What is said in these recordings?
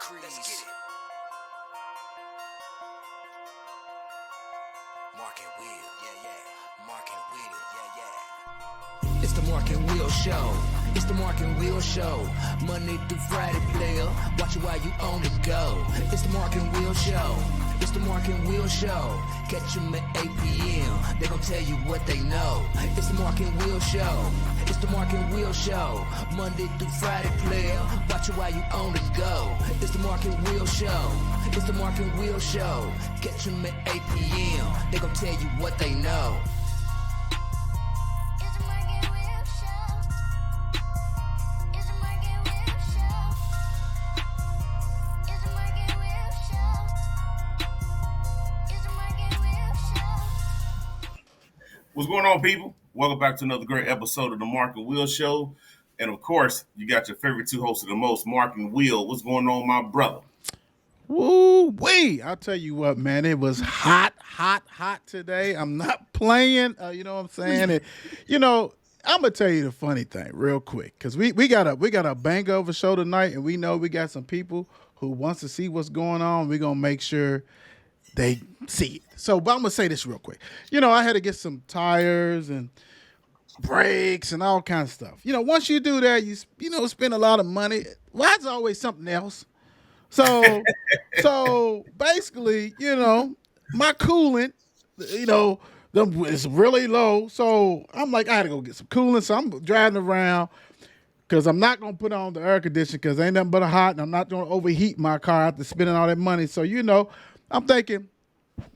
crease. Let's get it. Mark and Will, yeah. Mark and Will, yeah. It's the Mark and Will Show. It's the Mark and Will Show. Monday through Friday, player. Watch it while you on the go. It's the Mark and Will Show. It's the Mark and Will Show. Catch them at 8 p.m. They gon' tell you what they know. It's the Mark and Will Show. It's the Mark and Will Show. Monday through Friday, player. Watch it while you on the go. It's the Mark and Will Show. It's the Mark and Will Show. Catch them at 8 p.m. They gon' tell you what they know. It's the Mark and Will Show. It's the Mark and Will Show. It's the Mark and Will Show. It's the Mark and Will Show. What's going on, people? Welcome back to another great episode of the Mark and Will Show. And of course, you got your favorite two hosts of the most, Mark and Will. What's going on, my brother? Woo-wee. I'll tell you what, man, it was hot today. I'm not playing, you know what I'm saying? And, I'm going to tell you the funny thing real quick because we got a bang over show tonight, and we know we got some people who wants to see what's going on. We're going to make sure they see it. So, but I'm going to say this real quick. I had to get some tires and brakes and all kinds of stuff. Once you do that, you spend a lot of money. Why is always something else? So basically, my coolant, is really low. So I'm like, I had to go get some coolant. So I'm driving around because I'm not going to put on the air conditioner because ain't nothing but a hot, and I'm not going to overheat my car after spending all that money. So, I'm thinking,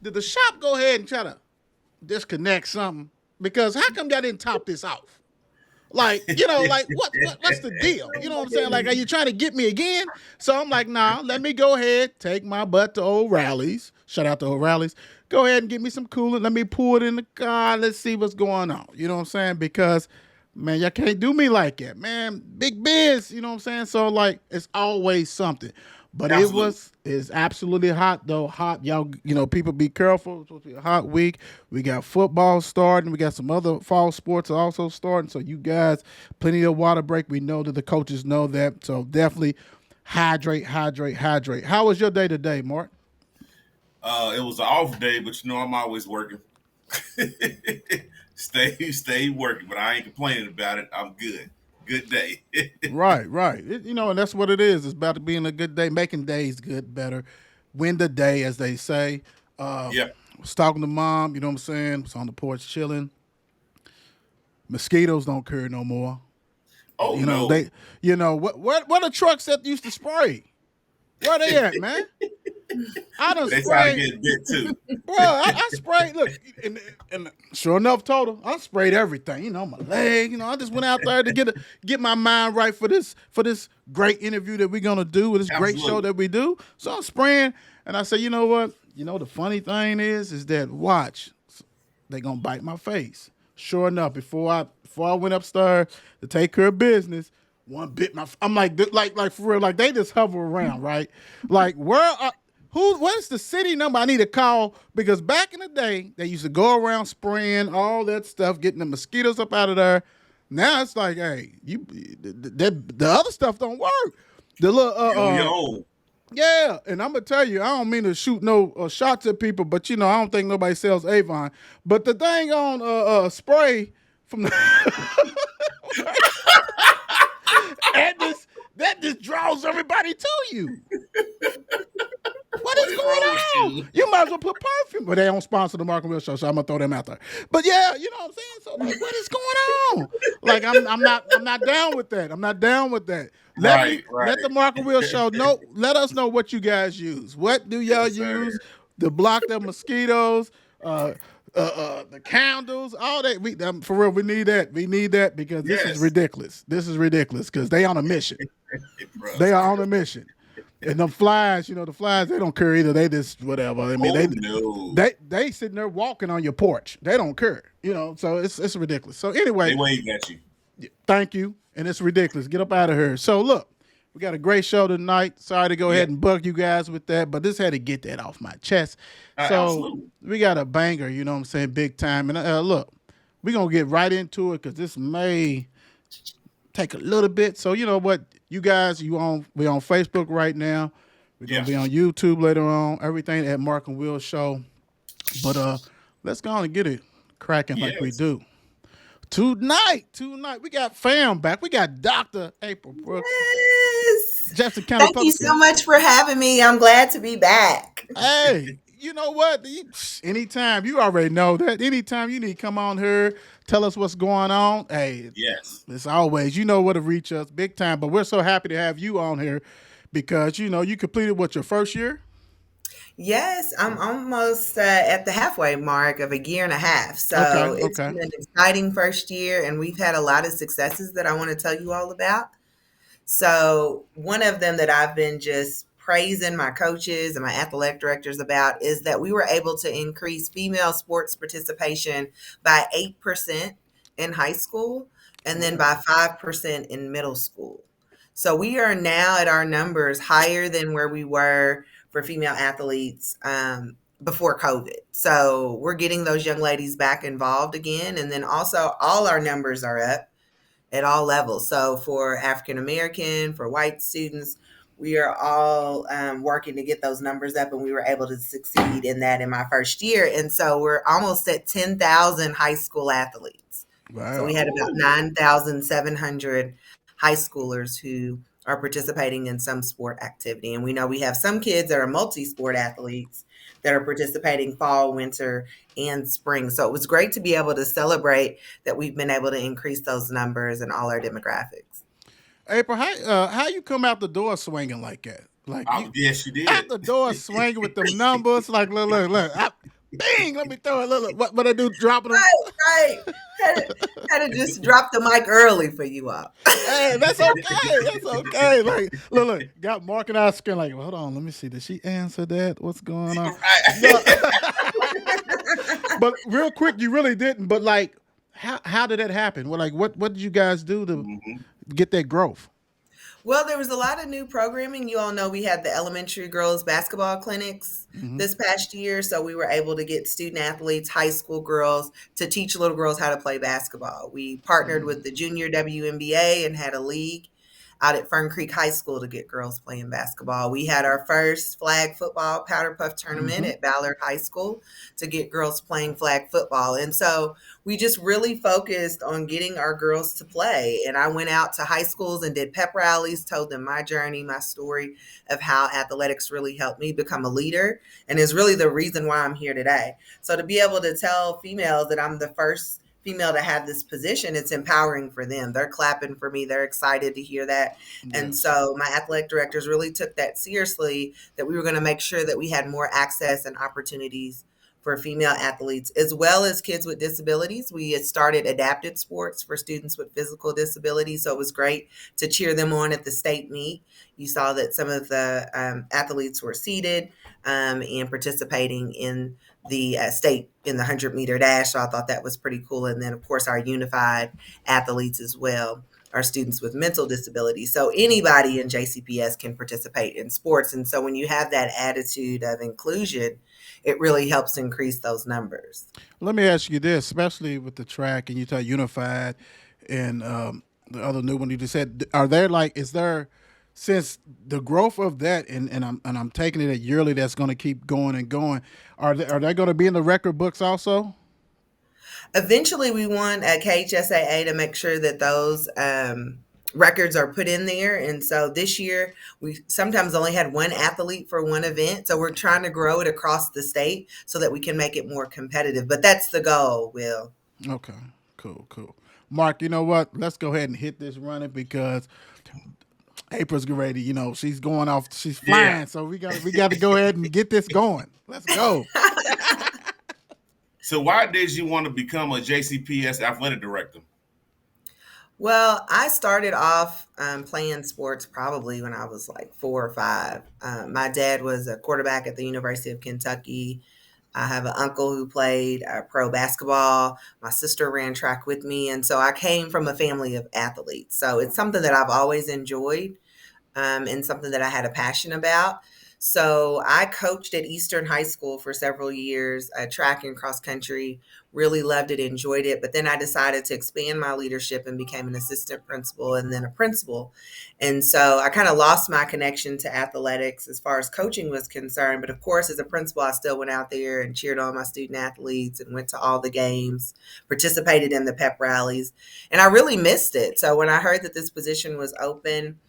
did the shop go ahead and try to disconnect something? Because how come y'all didn't top this off? Like, what's the deal? You know what I'm saying? Like, are you trying to get me again? So I'm like, nah, let me go ahead, take my butt to O'Reilly's. Shout out to O'Reilly's. Go ahead and get me some coolant. Let me pour it in the car. Let's see what's going on. You know what I'm saying? Because, man, y'all can't do me like that, man. Big biz, you know what I'm saying? So, like, it's always something. But it's absolutely hot, though. Hot, y'all, people be careful. It's supposed to be a hot week. We got football starting. We got some other fall sports also starting. So you guys, plenty of water break. We know that the coaches know that. So definitely hydrate. How was your day today, Mark? It was an off day, but I'm always working. Stay working, but I ain't complaining about it. I'm good. Good day. Right. And that's what it is. It's about being a good day, making days good, better. Win the day, as they say. Yeah. Was talking to mom, you know what I'm saying? Was on the porch chilling. Mosquitoes don't occur no more. Oh, no. They, where the trucks that used to spray? Where they at, man? I done they sprayed. to get bit too. Bro, I sprayed. Look, and sure enough, total. I sprayed everything. My leg. I just went out there to get my mind right for this great interview that we're gonna do with this great show that we do. So I'm spraying, and I say, you know what? The funny thing is that watch, they gonna bite my face. Sure enough, before I went upstairs to take care of business. One bit my. I'm like for real. Like they just hover around, right? Like what's the city number I need to call? Because back in the day, they used to go around spraying all that stuff, getting the mosquitoes up out of there. Now it's like, hey, the other stuff don't work. The little yeah, and I'm gonna tell you, I don't mean to shoot no shots at people, but I don't think nobody sells Avon. But the thing on spray from the that just draws everybody to you. What is going on? You might as well put perfume. But they don't sponsor the Mark and Will Show, so I'm gonna throw them out there. But yeah, you know what I'm saying? So like, what is going on? Like I'm not down with that. I'm not down with that. Let the Mark and Will Show know. Let us know what you guys use. What do y'all use to block the mosquitoes? The candles, all that. For real, we need that. We need that because this is ridiculous. This is ridiculous because they on a mission. They are on a mission. And the flies, the flies, they don't care either. They just whatever. I mean, they sitting there walking on your porch. They don't care. So it's ridiculous. So anyway, they wave at you. Thank you. And it's ridiculous. Get up out of here. So look, we got a great show tonight. Sorry to go ahead and bug you guys with that, but this had to get that off my chest. So absolutely. We got a banger, you know what I'm saying, big time. And look, we're going to get right into it because this may take a little bit. So you know what, you guys, we're on Facebook right now. We're gonna Yeah. be on YouTube later on. Everything at Mark and Will Show. But let's go on and get it cracking like we Yes. do. Tonight, we got fam back. We got Dr. April Brooks, Yes. Jefferson County Thank you Public so School. much for having me. I'm glad to be back. Hey, you know what? Anytime, you already know that. Anytime you need to come on here, tell us what's going on. Hey, Yes. it's always, you know where to reach us big time. But we're so happy to have you on here because, you completed what, your first year? Yes, I'm almost at the halfway mark of a year and a half. Okay, So it's okay. been an exciting first year, and we've had a lot of successes that I want to tell you all about. So, one of them that I've been just praising my coaches and my athletic directors about is that we were able to increase female sports participation by 8% in high school and then by 5% in middle school. So, we are now at our numbers higher than where we were for female athletes before COVID. So, we're getting those young ladies back involved again. And then also, all our numbers are up at all levels. So for African American, for white students, we are all working to get those numbers up, and we were able to succeed in that in my first year. And so we're almost at 10,000 high school athletes. So we Wow. had about 9,700 high schoolers who are participating in some sport activity. And we know we have some kids that are multi-sport athletes that are participating fall, winter, and spring. So it was great to be able to celebrate that we've been able to increase those numbers and all our demographics. April, how you come out the door swinging like that? Like you Yes, you out did. the door swinging with them numbers. Like look. Bing! Let me throw it. Look. What I do? Dropping them. Right, right. Had to just drop the mic early for you all. Hey, that's okay. That's okay. Like look. Got Mark and I screen. Like, hold on. Let me see. Did she answer that? What's going on? No. Right. But real quick, you really didn't. But like, how did that happen? Well, like, what did you guys do to Mhm. get that growth? Well, there was a lot of new programming. You all know we had the elementary girls basketball clinics Hmm. this past year. So we were able to get student athletes, high school girls, to teach little girls how to play basketball. We partnered with the junior WNBA and had a league out at Fern Creek High School to get girls playing basketball. We had our first flag football powder puff tournament Hmm. at Ballard High School to get girls playing flag football. And so we just really focused on getting our girls to play. And I went out to high schools and did pep rallies, told them my journey, my story of how athletics really helped me become a leader and is really the reason why I'm here today. So to be able to tell females that I'm the first female to have this position, it's empowering for them. They're clapping for me. They're excited to hear that. And Yes. so my athletic directors really took that seriously, that we were going to make sure that we had more access and opportunities for female athletes as well as kids with disabilities. We had started adapted sports for students with physical disabilities. So it was great to cheer them on at the state meet. You saw that some of the athletes were seated and participating in the state in the 100-meter dash. So I thought that was pretty cool. And then, of course, our unified athletes as well are students with mental disabilities. So anybody in JCPS can participate in sports. And so when you have that attitude of inclusion, it really helps increase those numbers. Let me ask you this, especially with the track and you tell unified and the other new one you just said, are there like is there since the growth of that and I'm taking it at yearly that's going to keep going and going, are they going to be in the record books also? Eventually, we want a KHSAA to make sure that those records are put in there. And so this year, we sometimes only had one athlete for one event. So we're trying to grow it across the state so that we can make it more competitive. But that's the goal, Will. Okay, cool. Mark, you know what? Let's go ahead and hit this running because April's getting ready. She's going off. She's Yeah. flying. So we got to go ahead and get this going. Let's go. So why did you want to become a JCPS athletic director? Well, I started off playing sports probably when I was like 4 or 5. My dad was a quarterback at the University of Kentucky. I have an uncle who played pro basketball. My sister ran track with me. And so I came from a family of athletes. So it's something that I've always enjoyed and something that I had a passion about. So I coached at Eastern High School for several years, track and cross country, really loved it, enjoyed it. But then I decided to expand my leadership and became an assistant principal and then a principal. And so I kind of lost my connection to athletics as far as coaching was concerned. But of course, as a principal, I still went out there and cheered on my student athletes and went to all the games, participated in the pep rallies, and I really missed it. So when I heard that this position was open,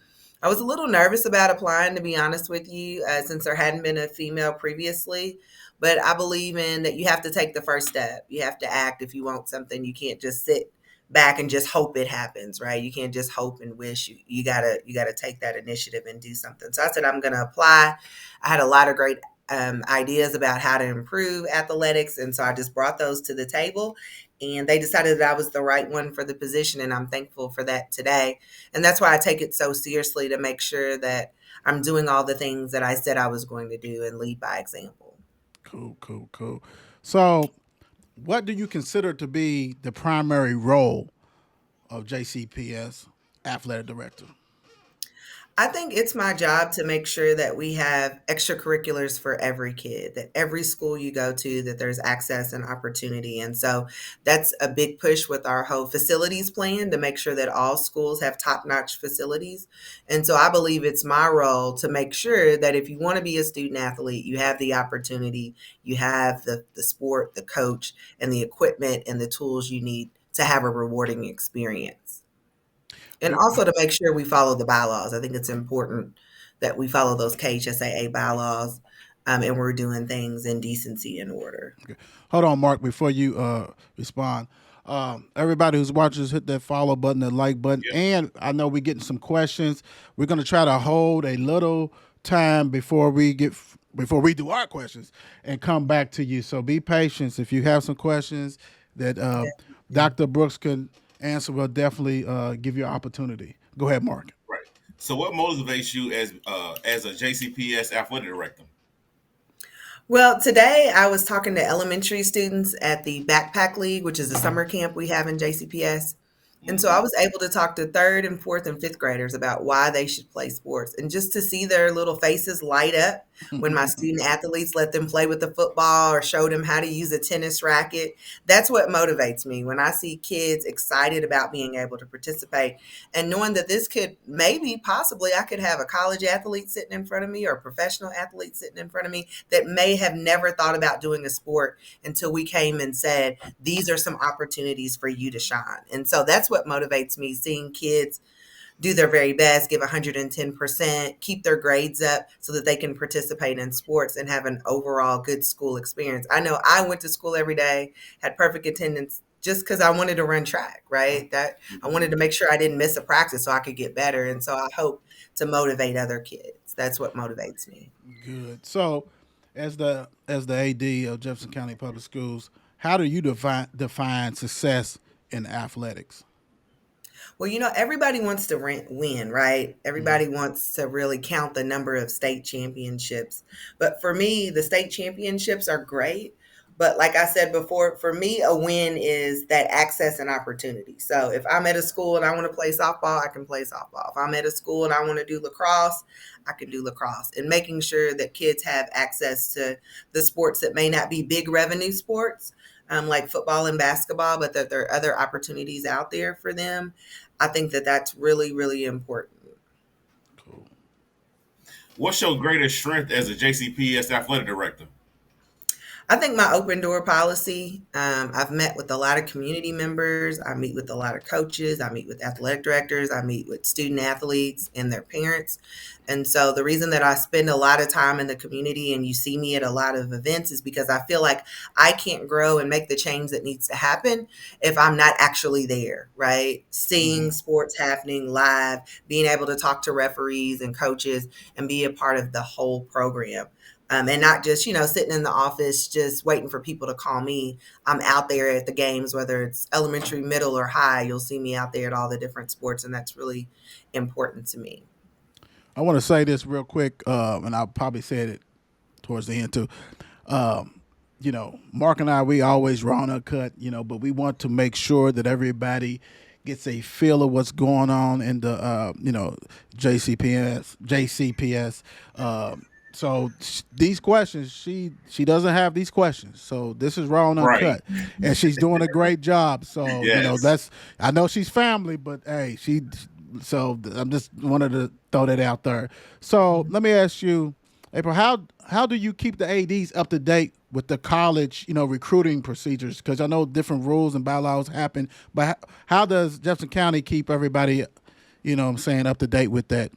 I was a little nervous about applying, to be honest with you, since there hadn't been a female previously. But I believe in that you have to take the first step. You have to act if you want something. You can't just sit back and just hope it happens, right? You can't just hope and wish. You gotta take that initiative and do something. So I said I'm gonna apply. I had a lot of great ideas about how to improve athletics, and so I just brought those to the table. And they decided that I was the right one for the position, and I'm thankful for that today. And that's why I take it so seriously to make sure that I'm doing all the things that I said I was going to do and lead by example. Cool, cool, cool. So, what do you consider to be the primary role of JCPS Athletic Director? I think it's my job to make sure that we have extracurriculars for every kid, that every school you go to, that there's access and opportunity. And so that's a big push with our whole facilities plan to make sure that all schools have top-notch facilities. And so I believe it's my role to make sure that if you want to be a student athlete, you have the opportunity, you have the sport, the coach, and the equipment and the tools you need to have a rewarding experience. And also to make sure we follow the bylaws. I think it's important that we follow those KHSAA bylaws, and we're doing things in decency and order. Okay. Hold on, Mark, before you respond. Everybody who's watching us, hit that follow button, that like button. Yeah. And I know we're getting some questions. We're going to try to hold a little time before we do our questions and come back to you. So be patient. If you have some questions that Dr. Brooks can answer, we'll definitely give you an opportunity. Go ahead, Mark. Right. So, what motivates you as a JCPS athletic director? Well, today I was talking to elementary students at the Backpack League, which is a summer camp we have in JCPS. And so I was able to talk to third and fourth and fifth graders about why they should play sports, and just to see their little faces light up when my student athletes let them play with the football or showed them how to use a tennis racket. That's what motivates me when I see kids excited about being able to participate and knowing that this could maybe possibly I could have a college athlete sitting in front of me or a professional athlete sitting in front of me that may have never thought about doing a sport until we came and said, these are some opportunities for you to shine. And so that's what motivates me, seeing kids do their very best, give 110%, keep their grades up so that they can participate in sports and have an overall good school experience. I know I went to school every day, had perfect attendance just because I wanted to run track, right? That I wanted to make sure I didn't miss a practice so I could get better. And so I hope to motivate other kids. That's what motivates me. Good. So, as the AD of Jefferson County Public Schools, how do you define success in athletics? Well, everybody wants to win, right? Everybody wants to really count the number of state championships. But for me, the state championships are great. But like I said before, for me, a win is that access and opportunity. So if I'm at a school and I want to play softball, I can play softball. If I'm at a school and I want to do lacrosse, I can do lacrosse. And making sure that kids have access to the sports that may not be big revenue sports, like football and basketball, but that there are other opportunities out there for them. I think that that's really, really important. Cool. What's your greatest strength as a JCPS athletic director? I think my open door policy, I've met with a lot of community members. I meet with a lot of coaches. I meet with athletic directors. I meet with student athletes and their parents. And so the reason that I spend a lot of time in the community and you see me at a lot of events is because I feel like I can't grow and make the change that needs to happen if I'm not actually there, right? Seeing sports happening live, being able to talk to referees and coaches and be a part of the whole program. And not just, sitting in the office just waiting for people to call me. I'm out there at the games, whether it's elementary, middle, or high. You'll see me out there at all the different sports, and that's really important to me. I want to say this real quick, and I'll probably say it towards the end too. Mark and I, we always raw and uncut, but we want to make sure that everybody gets a feel of what's going on in the, JCPS So these questions, she doesn't have these questions. So this is raw and Right. uncut, and she's doing a great job. So Yes. that's I know she's family, but hey, she. So I'm just wanted to throw that out there. So let me ask you, April, how do you keep the ads up to date with the college, recruiting procedures? Because I know different rules and bylaws happen, but how does Jefferson County keep everybody, what I'm saying, up to date with that?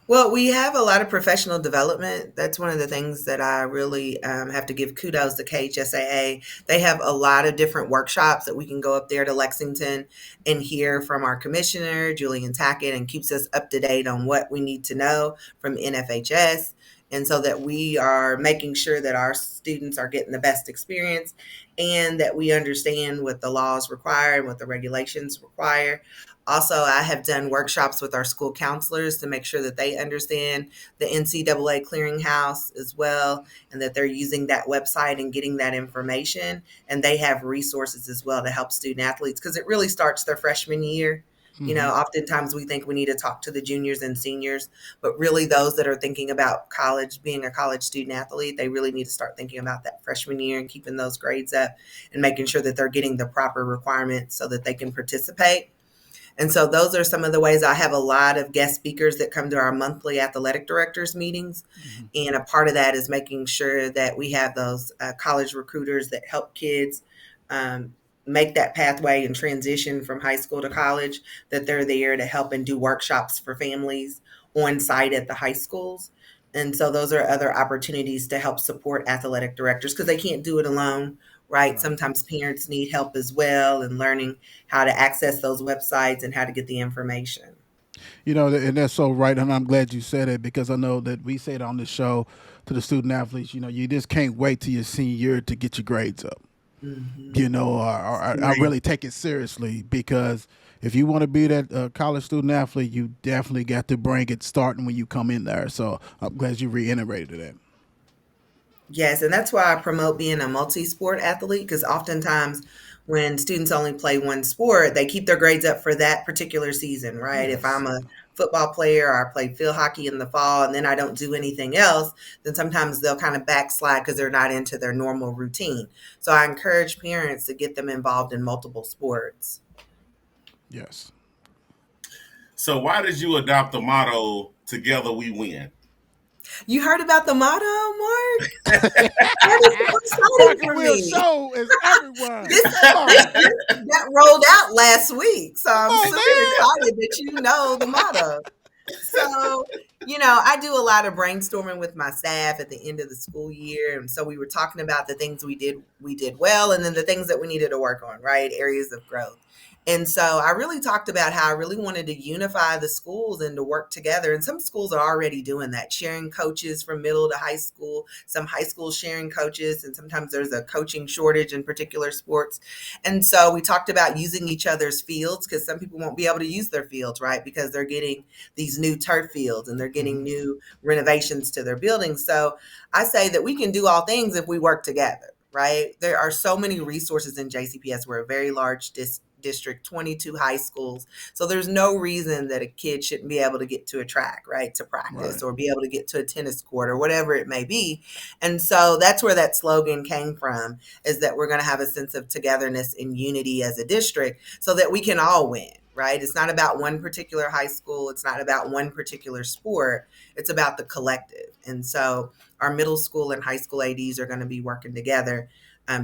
Well, we have a lot of professional development. That's one of the things that I really have to give kudos to KHSAA. They have a lot of different workshops that we can go up there to Lexington and hear from our commissioner, Julian Tackett, and keeps us up to date on what we need to know from NFHS. And so that we are making sure that our students are getting the best experience and that we understand what the laws require and what the regulations require. Also, I have done workshops with our school counselors to make sure that they understand the NCAA clearinghouse as well, and that they're using that website and getting that information. And they have resources as well to help student athletes because it really starts their freshman year. Oftentimes we think we need to talk to the juniors and seniors, but really those that are thinking about college, being a college student athlete, they really need to start thinking about that freshman year and keeping those grades up and making sure that they're getting the proper requirements so that they can participate. And so those are some of the ways. I have a lot of guest speakers that come to our monthly athletic directors meetings. And a part of that is making sure that we have those college recruiters that help kids make that pathway and transition from high school to college, that they're there to help and do workshops for families on site at the high schools. And so those are other opportunities to help support athletic directors because they can't do it alone, right? Right. Sometimes parents need help as well in learning how to access those websites and how to get the information. And that's so right, and I'm glad you said it because I know that we say it on the show to the student athletes. You just can't wait till your senior year to get your grades up. Mm-hmm. I really take it seriously because if you want to be that college student athlete, you definitely got to bring it starting when you come in there. So I'm glad you reiterated that. Yes, and that's why I promote being a multi-sport athlete because oftentimes when students only play one sport, they keep their grades up for that particular season, right? If Yes. I'm a football player or I play field hockey in the fall and then I don't do anything else, then sometimes they'll kind of backslide because they're not into their normal routine. So I encourage parents to get them involved in multiple sports. Yes. So why did you adopt the motto "Together we win"? You heard about the motto, Mark? That is so exciting Market for Will me. Show is everywhere. This Come on. that rolled out last week. So Come I'm on super now. excited that you know the motto. So, I do a lot of brainstorming with my staff at the end of the school year. And so we were talking about the things we did well and then the things that we needed to work on, right? Areas of growth. And so I really talked about how I really wanted to unify the schools and to work together. And some schools are already doing that, sharing coaches from middle to high school, some high schools sharing coaches, and sometimes there's a coaching shortage in particular sports. And so we talked about using each other's fields because some people won't be able to use their fields, right? Because they're getting these new turf fields and they're getting new renovations to their buildings. So I say that we can do all things if we work together, right? There are so many resources in JCPS. We're a very large district, 22 high schools. So there's no reason that a kid shouldn't be able to get to a track, right, to practice Right. or be able to get to a tennis court or whatever it may be. And so that's where that slogan came from, is that we're going to have a sense of togetherness and unity as a district so that we can all win. Right? It's not about one particular high school. It's not about one particular sport. It's about the collective. And so our middle school and high school ADs are going to be working together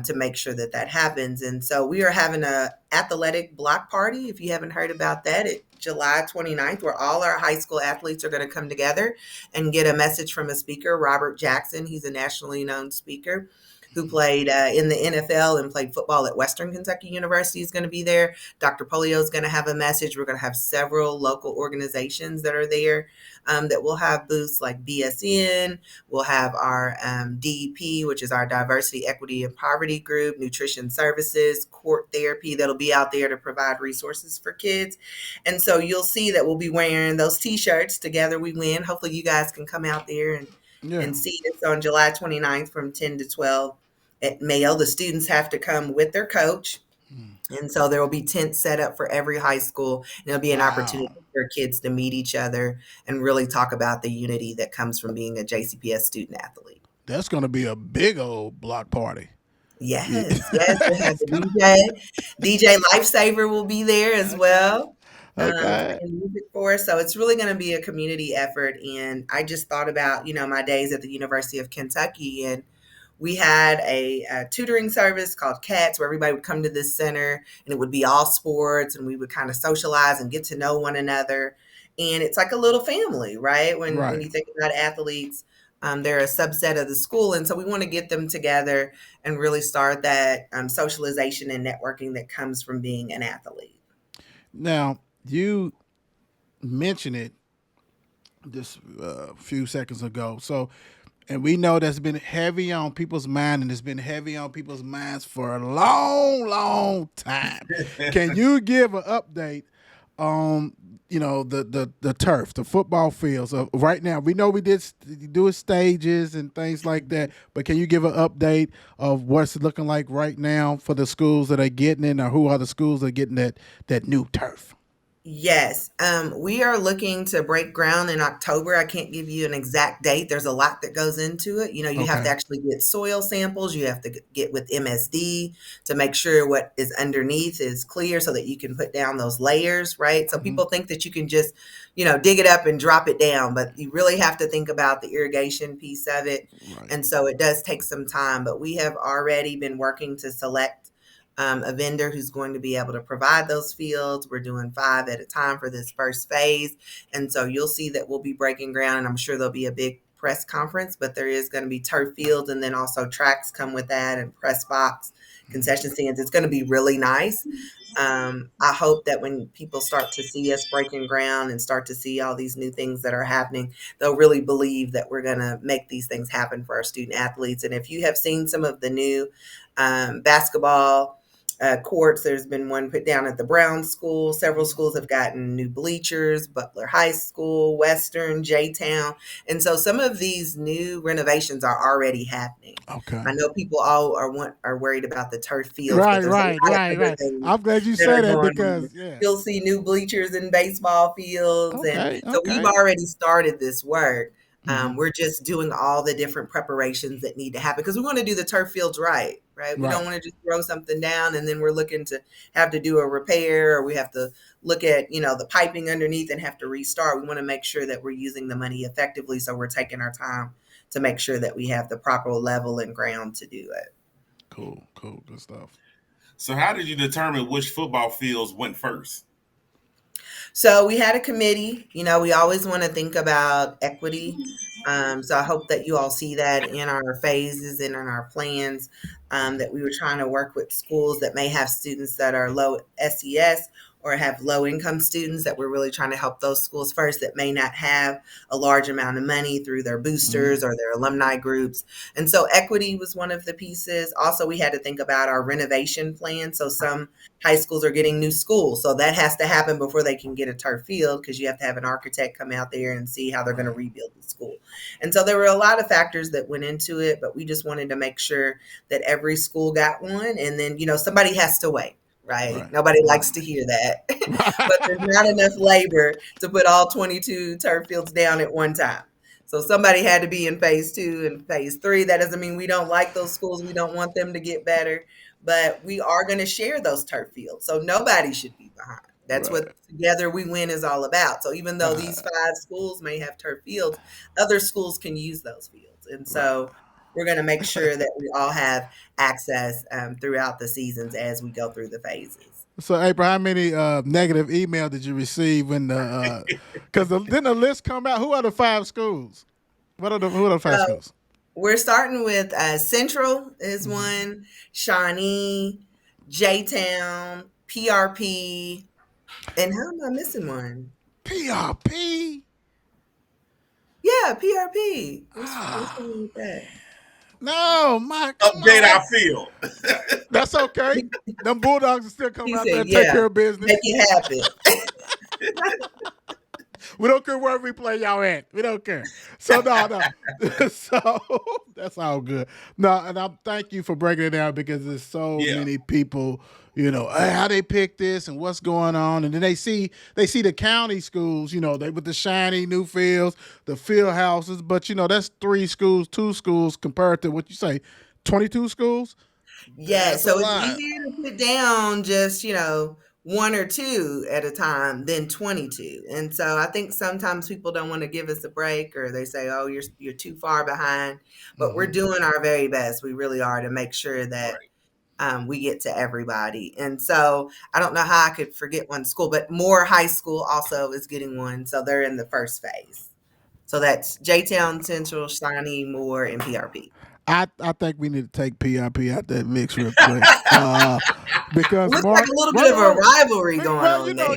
to make sure that that happens. And so we are having a athletic block party, if you haven't heard about that, at July 29th, where all our high school athletes are going to come together and get a message from a speaker, Robert Jackson. He's a nationally known speaker who played in the NFL and played football at Western Kentucky University is going to be there. Dr. Polio is going to have a message. We're going to have several local organizations that are there that will have booths like BSN. We'll have our DEP, which is our Diversity, Equity, and Poverty Group, Nutrition Services, Court Therapy that'll be out there to provide resources for kids. And so you'll see that we'll be wearing those T-shirts, Together We Win. Hopefully you guys can come out there Yeah. and see us on July 29th from 10 to 12 at Mayo. The students have to come with their coach. And so there will be tents set up for every high school. And it'll be an opportunity Wow. for kids to meet each other and really talk about the unity that comes from being a JCPS student athlete. That's going to be a big old block party. Yeah. Yes, yes, we'll have It's the gonna- DJ. DJ Lifesaver will be there as okay. well, Okay. playing music for us. So it's really going to be a community effort. And I just thought about, my days at the University of Kentucky, and we had a tutoring service called CATS where everybody would come to this center and it would be all sports and we would kind of socialize and get to know one another. And it's like a little family, right? When Right. you think about athletes, they're a subset of the school. And so we want to get them together and really start that socialization and networking that comes from being an athlete. Now, you mentioned it just a few seconds ago. So, and we know that's been heavy on people's mind, and it's been heavy on people's minds for a long, long time. Can you give an update on the turf, the football fields of right now? We know we did do it stages and things like that, but can you give an update of what's looking like right now for the schools that are getting it, or who are the schools that are getting that new turf? Yes, we are looking to break ground in October. I can't give you an exact date. There's a lot that goes into it. You have to Okay. actually get soil samples. You have to get with MSD to make sure what is underneath is clear so that you can put down those layers, right? So Hmm. people think that you can just, dig it up and drop it down, but you really have to think about the irrigation piece of it. Right. And so it does take some time, but we have already been working to select a vendor who's going to be able to provide those fields. We're doing 5 at a time for this first phase. And so you'll see that we'll be breaking ground, and I'm sure there'll be a big press conference, but there is going to be turf fields and then also tracks come with that and press box, concession stands. It's going to be really nice. I hope that when people start to see us breaking ground and start to see all these new things that are happening, they'll really believe that we're going to make these things happen for our student athletes. And if you have seen some of the new basketball courts. There's been one put down at the Brown School. Several schools have gotten new bleachers, Butler High School, Western, J-Town. And so some of these new renovations are already happening. Okay. I know people all are worried about the turf fields, but Right, there's a right, lot of right, other right. things I'm glad you that are said that going on. because yeah. You'll see new bleachers in baseball fields. And Okay, so we've okay. already started this work. Hmm. We're just doing all the different preparations that need to happen because we want to do the turf fields right, right? We don't Right, want to just throw something down and then we're looking to have to do a repair, or we have to look at, the piping underneath and have to restart. We want to make sure that we're using the money effectively. So we're taking our time to make sure that we have the proper level and ground to do it. cool, cool, good stuff. So, how did you determine which football fields went first? So we had a committee. We always want to think about equity. So I hope that you all see that in our phases and in our plans, that we were trying to work with schools that may have students that are low SES or have low income students, that we're really trying to help those schools first that may not have a large amount of money through their Hmm. boosters or their alumni groups. And so equity was one of the pieces. Also, we had to think about our renovation plan. So some high schools are getting new schools. So that has to happen before they can get a turf field, because you have to have an architect come out there and see how they're going to Right, rebuild the school. And so there were a lot of factors that went into it, but we just wanted to make sure that every school got one. And then, somebody has to wait. Right. right, Nobody likes right. to hear that. But there's not enough labor to put all 22 turf fields down at one time. So somebody had to be in phase 2 and phase 3. That doesn't mean we don't like those schools. We don't want them to get better, but we are going to share those turf fields. So nobody should be behind. That's what Right. Together We Win is all about. So even though these Right. 5 schools may have turf fields, other schools can use those fields. And Right. so we're going to make sure that we all have access throughout the seasons as we go through the phases. So, April, how many negative email did you receive when the because didn't the list come out? Who are the 5 schools? Who are the 5 schools? We're starting with Central is Hmm. one, Shawnee, J Town, PRP, and how am I missing one? PRP. Yeah, PRP. What's Ah, wrong with that? no, my come Update on. our field. That's okay. Them Bulldogs will still come He out there said, and take "Yeah, care of make business. it happen." We don't care where we play y'all at. We don't care. So no. So that's all good. No, and I thank you for breaking it down because there's so Yeah. many people, "Hey, how they pick this and what's going on, and then they see the county schools, they with the shiny new fields, the field houses, but that's 3 schools, 2 schools compared to what you say, 22 schools. Yeah, That's a so it's lot. easier to put down just, one or two at a time than 22. And so I think sometimes people don't want to give us a break or they say, "Oh, you're too far behind." But we're Mhm. doing our very best. We really are to make sure that Right. we get to everybody. And so I don't know how I could forget one school, but Moore High School also is getting one. So they're in the first phase. So that's J Town, Central, Shawnee, Moore, and PRP. I think we need to take PRP out that mix real quick. Because Looks like Mark, a little wait, bit of a wait, rivalry wait. going Well, on there.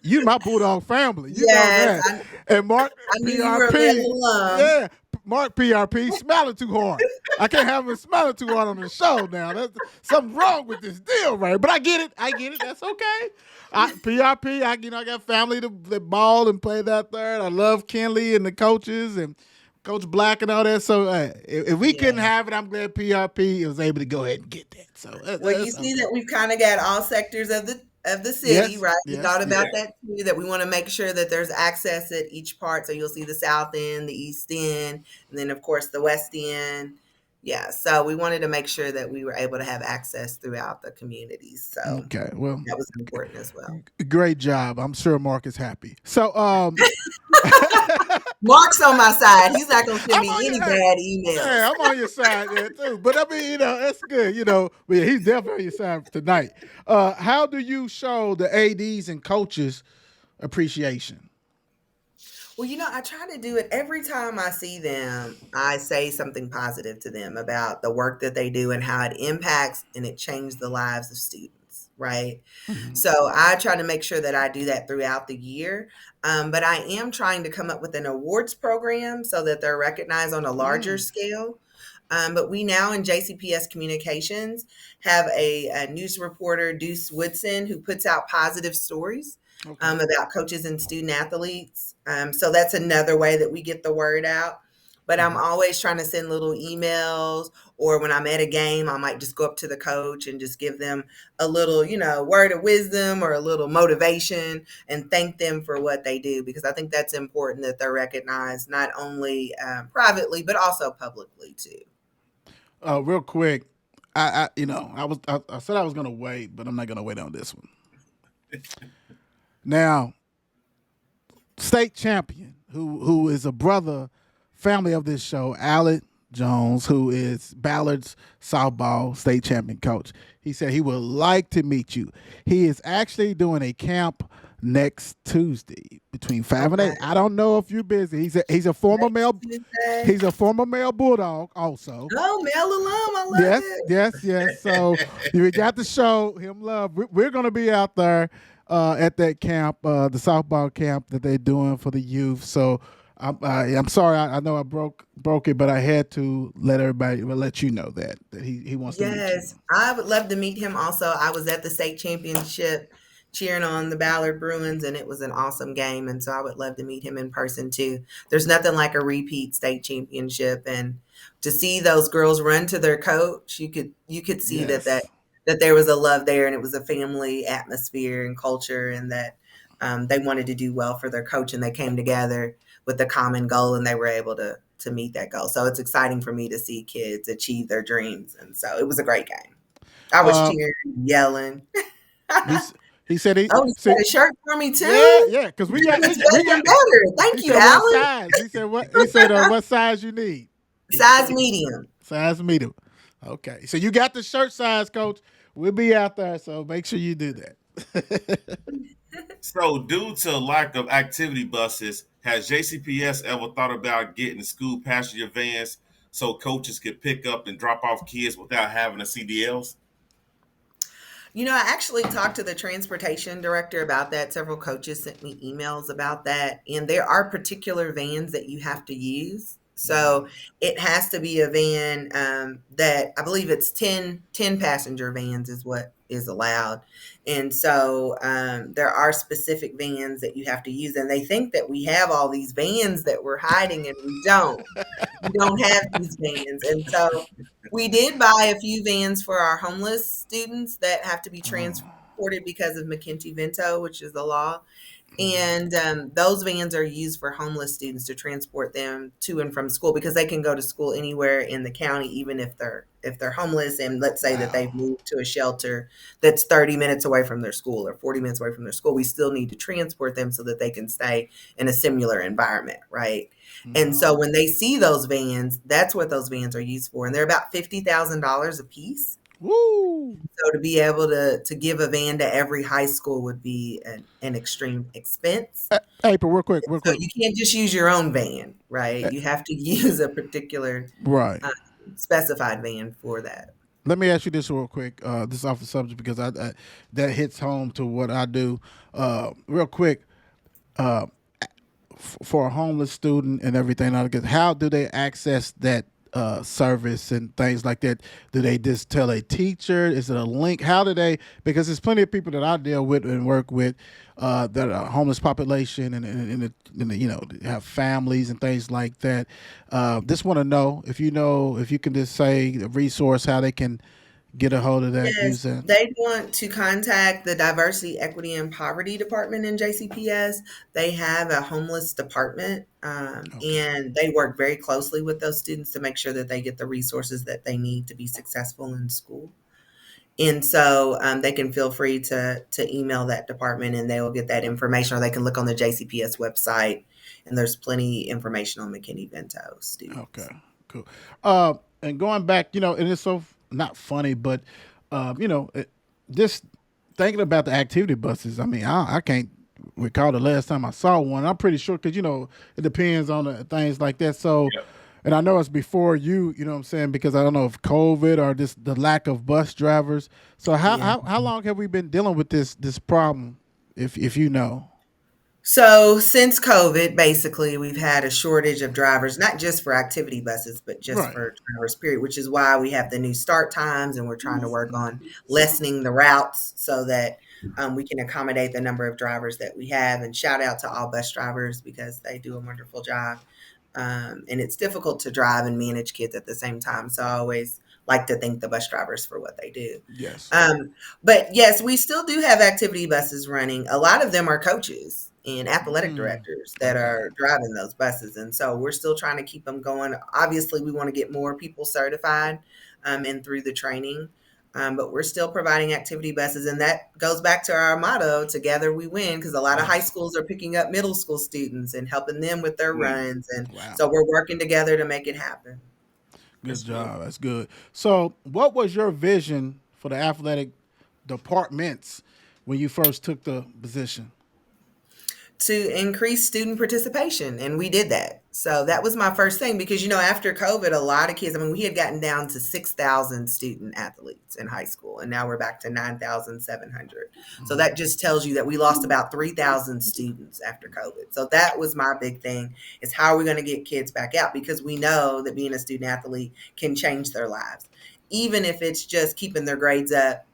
you my Bulldog family. You know Yes, that. And Mark I knew you were a Bell PRP, alum. yeah, Mark PRP smiling too hard. I can't have him smiling too hard on the show now. That's something wrong with this deal, right? But I get it. That's okay. PRP, I got family that ball and play that third. I love Kenley and the coaches and Coach Black and all that. So if we couldn't Yeah. have it, I'm glad PRP was able to go ahead and get that. So Well, you that's see okay. that we've kind of got all sectors of the city, Yes, right? We yes, thought Yeah. about that too, that we want to make sure that there's access at each part. So you'll see the South End, the East End, and then of course the West End. Yeah. So we wanted to make sure that we were able to have access throughout the communities. So okay. Well, that was important as well. great job. I'm sure Mark is happy. So Mark's on my side. He's not going to send I'm me on any your bad hey, emails. I'm on your side there too. But I mean, that's good, But yeah, he's definitely on your side tonight. How do you show the ADs and coaches appreciation? Well, I try to do it every time I see them. I say something positive to them about the work that they do and how it impacts and it changed the lives of students, right? Mhm. So I try to make sure that I do that throughout the year. But I am trying to come up with an awards program so that they're recognized on a larger Mm, scale. But we now in JCPS Communications have a news reporter, Deuce Woodson, who puts out positive stories okay. about coaches and student athletes. So that's another way that we get the word out. But I'm Mhm. always trying to send little emails, or when I'm at a game, I might just go up to the coach and just give them a little, word of wisdom or a little motivation and thank them for what they do, because I think that's important that they're recognized not only privately, but also publicly too. Real quick, I said I was gonna wait, but I'm not gonna wait on this one. Now, state champion, who is a brother, family of this show, Alec Jones, who is Ballard's softball state champion coach. He said he would like to meet you. He is actually doing a camp next Tuesday between 5 and 8. Okay. I don't know if you're busy. He's a former Next male Tuesday. he's a former male bulldog also. Oh, male alum. I love Yes, it. yes, yes. So you got to show him love. We're going to be out there at that camp, the softball camp that they're doing for the youth. So I'm sorry. I know I broke it, but I had to let you know that he wants to meet you. Yes, I would love to meet him also. I was at the state championship cheering on the Ballard Bruins, and it was an awesome game. And so I would love to meet him in person too. There's nothing like a repeat state championship, and to see those girls run to their coach, you could see Yes. that there was a love there, and it was a family atmosphere and culture, and that they wanted to do well for their coach, and they came together with a common goal, and they were able to meet that goal. So it's exciting for me to see kids achieve their dreams. And so it was a great game. I was Uh, cheering, yelling. he's he said he Oh, you see, got a shirt for me yeah, too? yeah, because It's we got even better. he Thank you, said what Alan. size? He said what size you need? Size medium. Size medium. Okay. So you got the shirt size, coach. We'll be out there, so make sure you do that. So, due to lack of activity buses, has JCPS ever thought about getting school passenger vans so coaches could pick up and drop off kids without having a CDLs? I actually talked to the transportation director about that. Several coaches sent me emails about that. And there are particular vans that you have to use. So it has to be a van that I believe it's ten passenger vans is what is allowed. And so there are specific vans that you have to use. And they think that we have all these vans that we're hiding, and we don't. We don't have these vans. And so we did buy a few vans for our homeless students that have to be transported because of McKenty-Vento, which is the law. And those vans are used for homeless students to transport them to and from school, because they can go to school anywhere in the county, even if they're homeless. And let's say that they've Wow. moved to a shelter that's 30 minutes away from their school or 40 minutes away from their school, we still need to transport them so that they can stay in a similar environment, right? And Wow. so when they see those vans, that's what those vans are used for, and they're about $50,000 a piece. Woo. So to be able to give a van to every high school would be an extreme expense. April, real quick, real So quick. you can't just use your own van, right? Eh, You have to use a particular Right. uh, specified van for that. Let me ask you this real quick. This is off the subject because I that hits home to what I do. Real quick, for a homeless student and everything, how do they access that service and things like that? Do they just tell a teacher? Is it a link? How do they? Because there's plenty of people that I deal with and work with that are homeless population and you know, have families and things like that. Just want to know if you can just say a resource how they can get a hold of that. Use Yes, that. they want to contact the Diversity, Equity, and Poverty Department in JCPS. They have a homeless department, Okay. and they work very closely with those students to make sure that they get the resources that they need to be successful in school. And so they can feel free to email that department, and they will get that information, or they can look on the JCPS website, and there's plenty information on McKinney-Vento Okay. students. Cool. And going back, and it's so not funny, but just thinking about the activity buses. I mean, I can't recall the last time I saw one. I'm pretty sure because it depends on the things like that. So, Yep. and I know it's before you. You know what I'm saying? Because I don't know if COVID or just the lack of bus drivers. So Yeah. how long have we been dealing with this problem? If you know. So since COVID, basically, we've had a shortage of drivers, not just for activity buses, but just Right. for drivers, period, which is why we have the new start times, and we're trying to work on lessening the routes so that we can accommodate the number of drivers that we have. And shout out to all bus drivers because they do a wonderful job. And it's difficult to drive and manage kids at the same time. So I always like to thank the bus drivers for what they do. Yes. But yes, we still do have activity buses running. A lot of them are coaches and athletic Mm, directors that okay. are driving those buses. And so we're still trying to keep them going. Obviously, we want to get more people certified and through the training. But we're still providing activity buses. And that goes back to our motto, together we win, because a lot of high Yes. schools are picking up middle school students and helping them with their Mm. runs. And Wow. so we're working together to make it happen. Good That's good. job. That's good. So, what was your vision for the athletic departments when you first took the position? To increase student participation, and we did that. So that was my first thing, because after COVID, a lot of kids, I mean, we had gotten down to 6,000 student athletes in high school, and now we're back to 9,700. So that just tells you that we lost about 3,000 students after COVID. So that was my big thing, is how are we going to get kids back out, because we know that being a student athlete can change their lives, even if it's just keeping their grades up,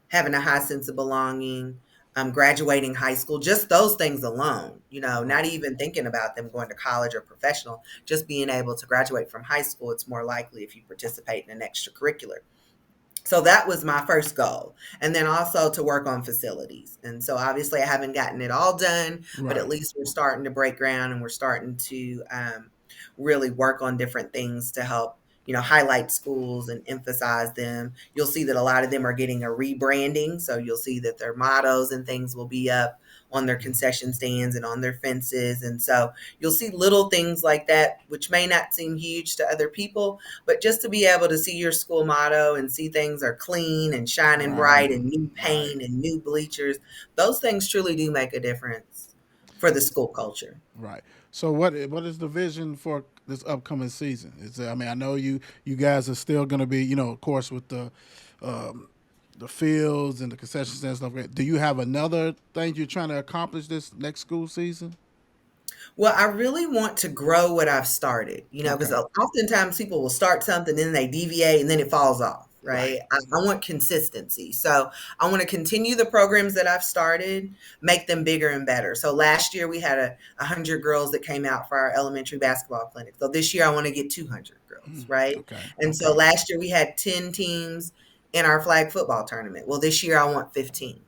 having a high sense of belonging, graduating high school, just those things alone, not Right. even thinking about them going to college or professional, just being able to graduate from high school, it's more likely if you participate in an extracurricular. So that was my first goal. And then also to work on facilities. And so obviously I haven't gotten it all done, but at Right. least we're starting to break ground, and we're starting to really work on different things to help, highlight schools and emphasize them. You'll see that a lot of them are getting a rebranding. So you'll see that their mottos and things will be up on their concession stands and on their fences. And so you'll see little things like that, which may not seem huge to other people, but just to be able to see your school motto and see things are clean and shining Right. bright and new Right. paint and new bleachers, those things truly do make a difference for the school culture. Right. So, what is the vision for this upcoming season? I mean, I know you guys are still going to be, of course, with um, the fields and the concession stands and stuff. Do you have another thing you're trying to accomplish this next school season? Well, I really want to grow what I've started, because Okay. oftentimes people will start something, then they deviate, and then it falls off, right? I want consistency. So I want to continue the programs that I've started, make them bigger and better. So last year we had 100 girls that came out for our elementary basketball clinic. So this year I want to get 200 girls, right? Okay. And so last year we had 10 teams in our flag football tournament. Well, this year I want 15.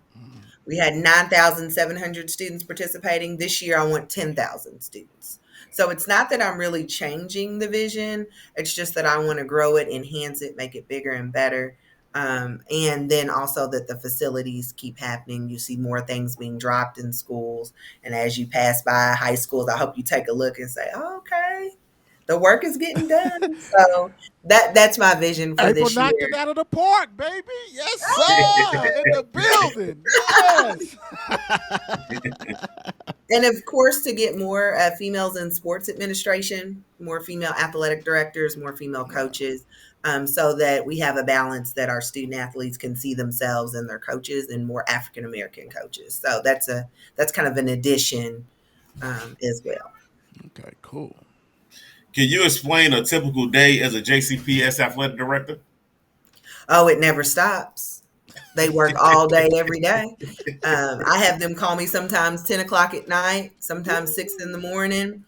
We had 9,700 students participating. This year, I want 10,000 students. So it's not that I'm really changing the vision. It's just that I want to grow it, enhance it, make it bigger and better. And then also that the facilities keep happening. You see more things being dropped in schools. And as you pass by high schools, I hope you take a look and say, oh, okay, the work is getting done. So that's my vision for April this knocked year. it out of the park, baby. Yes, sir. In the building. Yes. And of course, to get more females in sports administration, more female athletic directors, more female coaches, so that we have a balance that our student athletes can see themselves and their coaches, and more African American coaches. So that's kind of an addition as well. Okay, cool. Can you explain a typical day as a JCPS athletic director? Oh, it never stops. They work all day, every day. I have them call me sometimes 10 o'clock at night, sometimes 6 in the morning.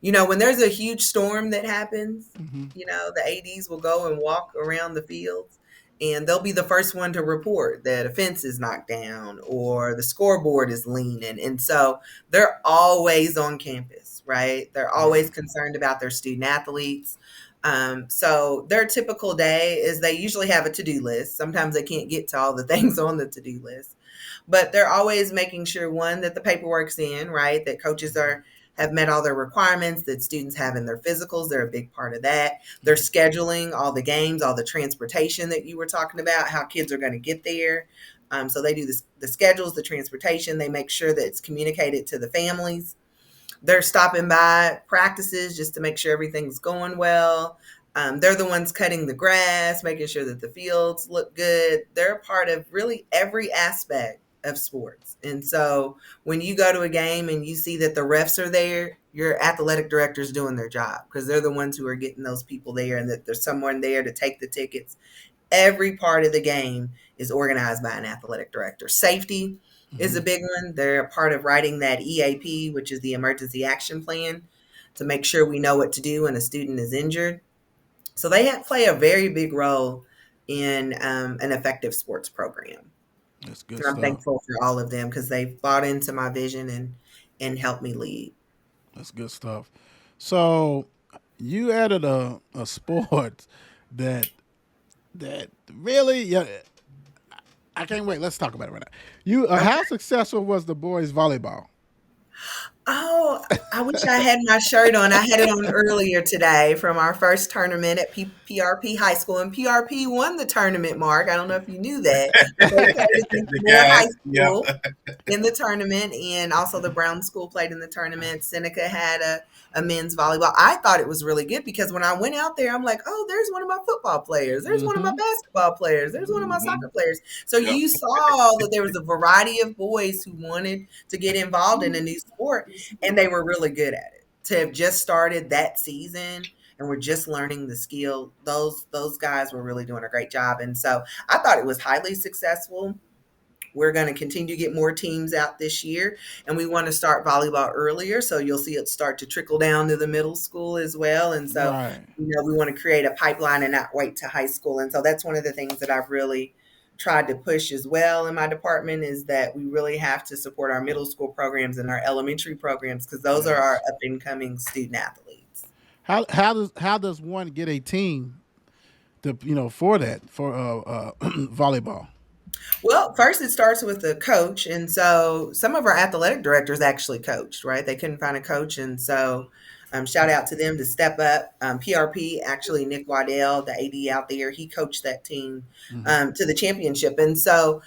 When there's a huge storm that happens, the ADs will go and walk around the fields, and they'll be the first one to report that a fence is knocked down or the scoreboard is leaning. And so they're always on campus, right? They're always concerned about their student athletes. So their typical day is they usually have a to-do list. Sometimes they can't get to all the things on the to-do list, but they're always making sure, one, that the paperwork's in, right? That coaches have met all their requirements, that students have in their physicals. They're a big part of that. They're scheduling all the games, all the transportation that you were talking about, how kids are going to get there. So they do the schedules, the transportation. They make sure that it's communicated to the families. They're stopping by practices just to make sure everything's going well. They're the ones cutting the grass, making sure that the fields look good. They're a part of really every aspect of sports. And so when you go to a game and you see that the refs are there, your athletic director is doing their job, because they're the ones who are getting those people there, and that there's someone there to take the tickets. Every part of the game is organized by an athletic director. Safety is a big one. They're a part of writing that EAP, which is the emergency action plan, to make sure we know what to do when a student is injured. So they play a very big role in an effective sports program. That's good And I'm stuff. thankful for all of them, because they've bought into my vision and helped me lead. That's good stuff. So you added a sport that really, yeah, I can't wait. Let's talk about it right now. How successful was the boys volleyball? Oh, I wish I had my shirt on. I had it on earlier today from our first tournament at PRP High School, and PRP won the tournament, Mark. I don't know if you knew that. They played against The Moore High guys, yeah. School in the tournament, and also the Brown School played in the tournament. Seneca had a men's volleyball. I thought it was really good, because when I went out there, I'm like, oh, there's one of my football players. There's one of my basketball players. There's one of my soccer players. So Yep. you saw that there was a variety of boys who wanted to get involved in a new sport, and they were really good at it. To have just started that season and we're just learning the skill, those guys were really doing a great job. And so I thought it was highly successful. We're going to continue to get more teams out this year, and we want to start volleyball earlier. So you'll see it start to trickle down to the middle school as well. And so, Right. we want to create a pipeline and not wait to high school. And so that's one of the things that I've really tried to push as well in my department, is that we really have to support our middle school programs and our elementary programs, because those are our up and coming student athletes. How does one get a team to for volleyball? Well, first it starts with the coach. And so some of our athletic directors actually coached, right? They couldn't find a coach. And so shout out to them to step up. PRP, actually, Nick Waddell, the AD out there, he coached that team to the championship. And so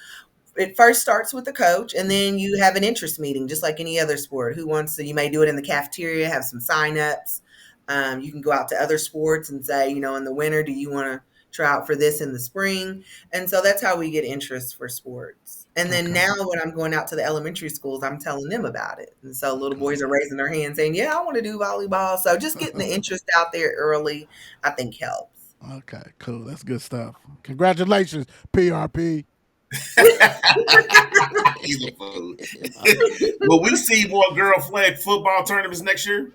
it first starts with the coach, and then you have an interest meeting, just like any other sport. You may do it in the cafeteria, have some signups. You can go out to other sports and say, in the winter, do you want to try out for this in the spring? And so that's how we get interest for sports. And then now when I'm going out to the elementary schools, I'm telling them about it. And so little boys are raising their hands saying, yeah, I want to do volleyball. So just getting the interest out there early, I think, helps. Okay, cool. That's good stuff. Congratulations, PRP. He's a fool. Will we see more girl flag football tournaments next year?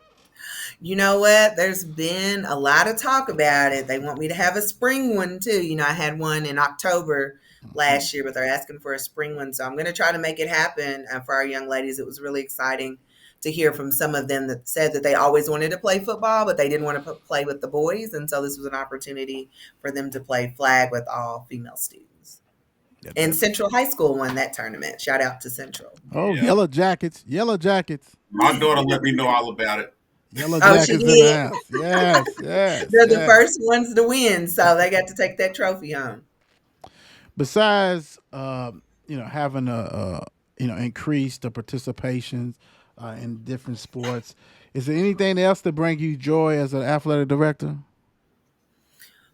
You know what? There's been a lot of talk about it. They want me to have a spring one too. I had one in October last year, but they're asking for a spring one. So I'm going to try to make it happen for our young ladies. It was really exciting to hear from some of them that said that they always wanted to play football, but they didn't want to play with the boys. And so this was an opportunity for them to play flag with all female students. Yeah, And Central High School won that tournament. Shout out to Central. oh, Yeah. yellow jackets, yellow jackets, My daughter let me know all about it. yellow Oh, she jackets in the did. house. Yes, yes, They're the yes. first ones to win, so they got to take that trophy home. Besides, having increase the participation in different sports, is there anything else that brings you joy as an athletic director?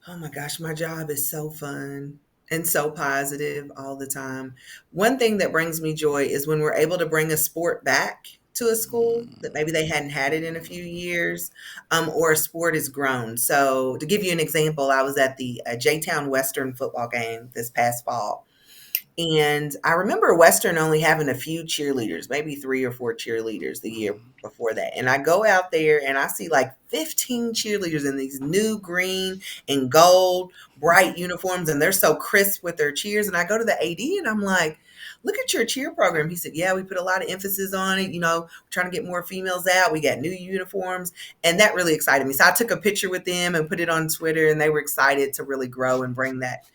Oh my gosh, my job is so fun and so positive all the time. One thing that brings me joy is when we're able to bring a sport back to a school that maybe they hadn't had it in a few years, or a sport has grown. So, to give you an example, I was at the J Town Western football game this past fall. And I remember Western only having a few cheerleaders, maybe 3 or 4 cheerleaders the year before that. And I go out there and I see like 15 cheerleaders in these new green and gold bright uniforms. And they're so crisp with their cheers. And I go to the AD and I'm like, look at your cheer program. He said, yeah, we put a lot of emphasis on it. We're trying to get more females out. We got new uniforms. And that really excited me. So I took a picture with them and put it on Twitter, and they were excited to really grow and bring that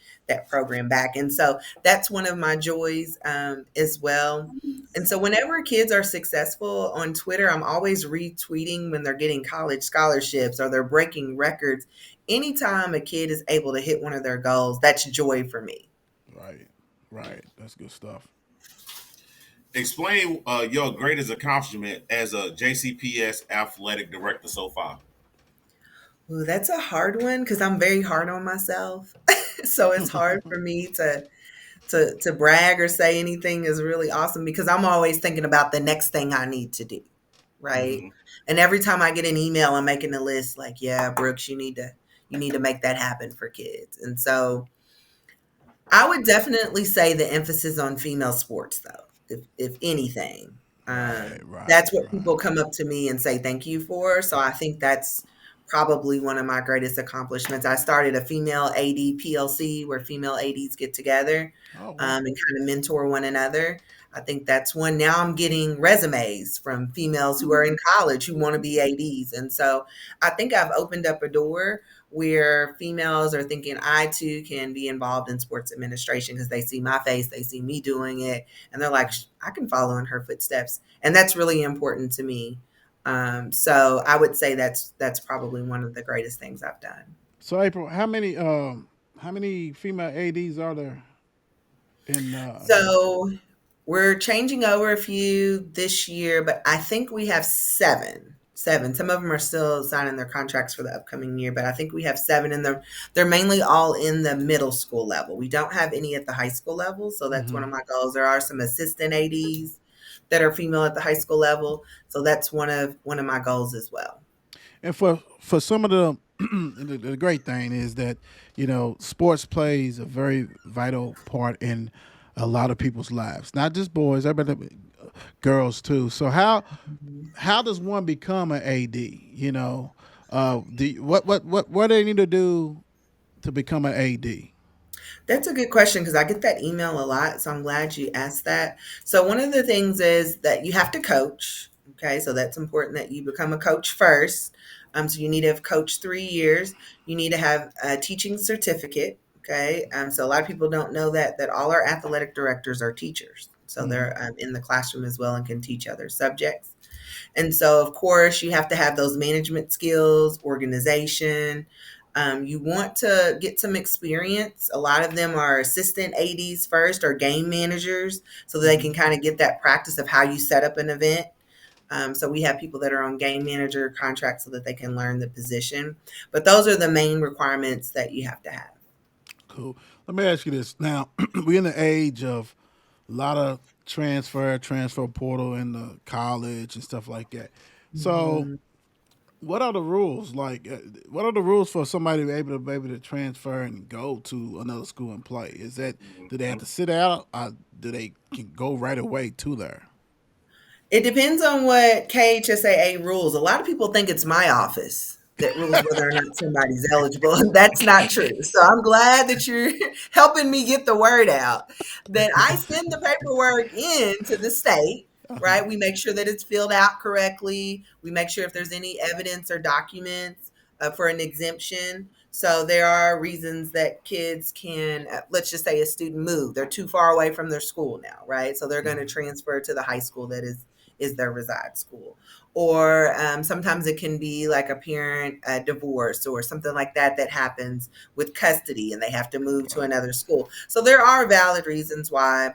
program back. And so that's one of my joys as well. And so whenever kids are successful on Twitter, I'm always retweeting when they're getting college scholarships or they're breaking records. Anytime a kid is able to hit one of their goals, that's joy for me. Right, right. That's good stuff. Explain your greatest accomplishment as a JCPS athletic director so far. Ooh, that's a hard one because I'm very hard on myself. So it's hard for me to brag or say anything is really awesome because I'm always thinking about the next thing I need to do, right? Mm-hmm. And every time I get an email, I'm making a list like, yeah, Brooks, you need to make that happen for kids. And so I would definitely say the emphasis on female sports, though, if anything. Right, right, That's what right. people come up to me and say thank you for. So I think that's probably one of my greatest accomplishments. I started a female AD PLC where female ADs get together Oh, wow. and kind of mentor one another. I think that's one. Now I'm getting resumes from females who are in college who want to be ADs. And so I think I've opened up a door where females are thinking I too can be involved in sports administration because they see my face, they see me doing it, and they're like, I can follow in her footsteps. And that's really important to me. So I would say that's probably one of the greatest things I've done. So, April, how many female ads are there in your school? So we're changing over a few this year, but I think we have seven. Seven. Some of them are still signing their contracts for the upcoming year, but I think we have seven, and they're mainly all in the middle school level. We don't have any at the high school level, so that's one Hmm. of my goals. There are some assistant ADs that are female at the high school level, so that's one of my goals as well. And for some of the the great thing is that sports plays a very vital part in a lot of people's lives, not just boys, everybody, girls too. So how does one become an AD? What they need to do to become an AD? That's a good question because I get that email a lot. So I'm glad you asked that. So, one of the things is that you have to coach. Okay. So, that's important that you become a coach first. So, you need to have coached 3 years. You need to have a teaching certificate. Okay. So, a lot of people don't know that all our athletic directors are teachers. So, Hmm. they're in the classroom as well and can teach other subjects. And so, of course, you have to have those management skills, organization. You want to get some experience. A lot of them are assistant ADs first or game managers so that they Hmm. can kind of get that practice of how you set up an event. So we have people that are on game manager contracts so that they can learn the position. But those are the main requirements that you have to have. Cool. Let me ask you this. Now, we're in the age of a lot of transfer portal in the college and stuff like that. So, Mhm. what are the rules? Like, what are the rules for somebody to be able to transfer and go to another school and play? Is that do they have Mhm. to sit out? Or do they can go right away to there? It depends on what KHSAA rules. A lot of people think it's my office that rules whether or not somebody's eligible. That's not true. So I'm glad that you're helping me get the word out that I send the paperwork in to the state, right? We make sure that it's filled out correctly. We make sure if there's any evidence or documents for an exemption. So there are reasons that kids can, let's just say a student moved. They're too far away from their school now, right? So they're going to transfer to the high school that is their reside school. Or sometimes it can be like a parent divorce or something like that that happens with custody and they have to move to another school. So there are valid reasons why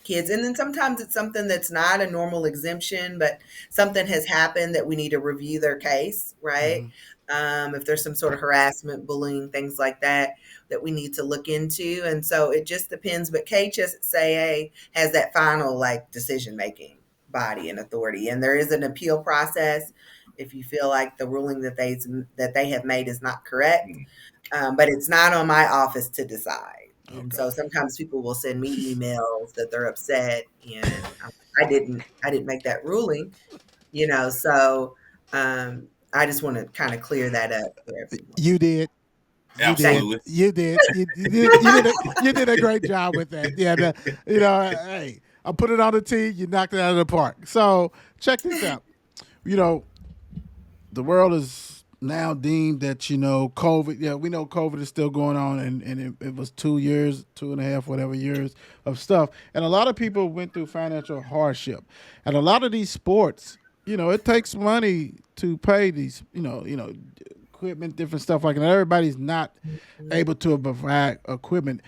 kids, and then sometimes it's something that's not a normal exemption, but something has happened that we need to review their case, right? If there's some sort of harassment, bullying, things like that, that we need to look into. And so it just depends. But KHSAA has that final like decision making body and authority. And there is an appeal process if you feel like the ruling that they have made is not correct. But it's not on my office to decide. And Okay. so sometimes people will send me emails that they're upset, and I didn't make that ruling, So I just want to kind of clear that up for everyone. You did. You did. Thank Absolutely. You did. You did a great job with that. Yeah. Hey, I put it on the tee. You knocked it out of the park. So check this out. You know, the world is now deemed that COVID. Yeah, we know COVID is still going on, and it was 2 years, 2.5, whatever years of stuff, and a lot of people went through financial hardship, and a lot of these sports, it takes money to pay these, equipment, different stuff like that. Everybody's not you. able to provide equipment.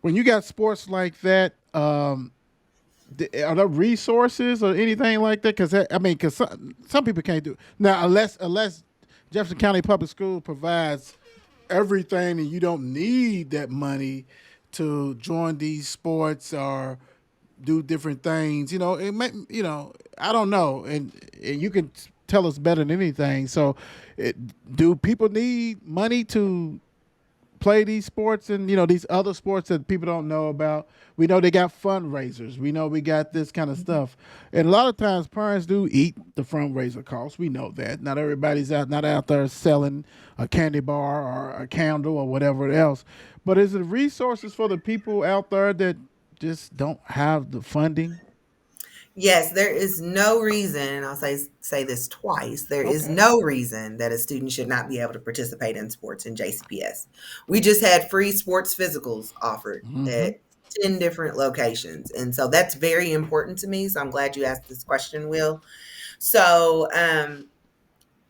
When you got sports like that, are there resources or anything like that? Because I mean, because some people can't do it. Now, unless Jefferson County Public School provides everything, and you don't need that money to join these sports or do different things. I don't know, and you can tell us better than anything. So, it, do people need money to play these sports and these other sports that people don't know about? We know they got fundraisers. We know we got this kind of stuff, and a lot of times parents do eat the fundraiser costs. We know that not everybody's not out there selling a candy bar or a candle or whatever else. But is it resources for the people out there that just don't have the funding? Yes, there is no reason, and I'll say this twice. There is Okay. no reason that a student should not be able to participate in sports in JCPS. We just had free sports physicals offered Mm-hmm. at 10 different locations. And so that's very important to me. So I'm glad you asked this question, Will. So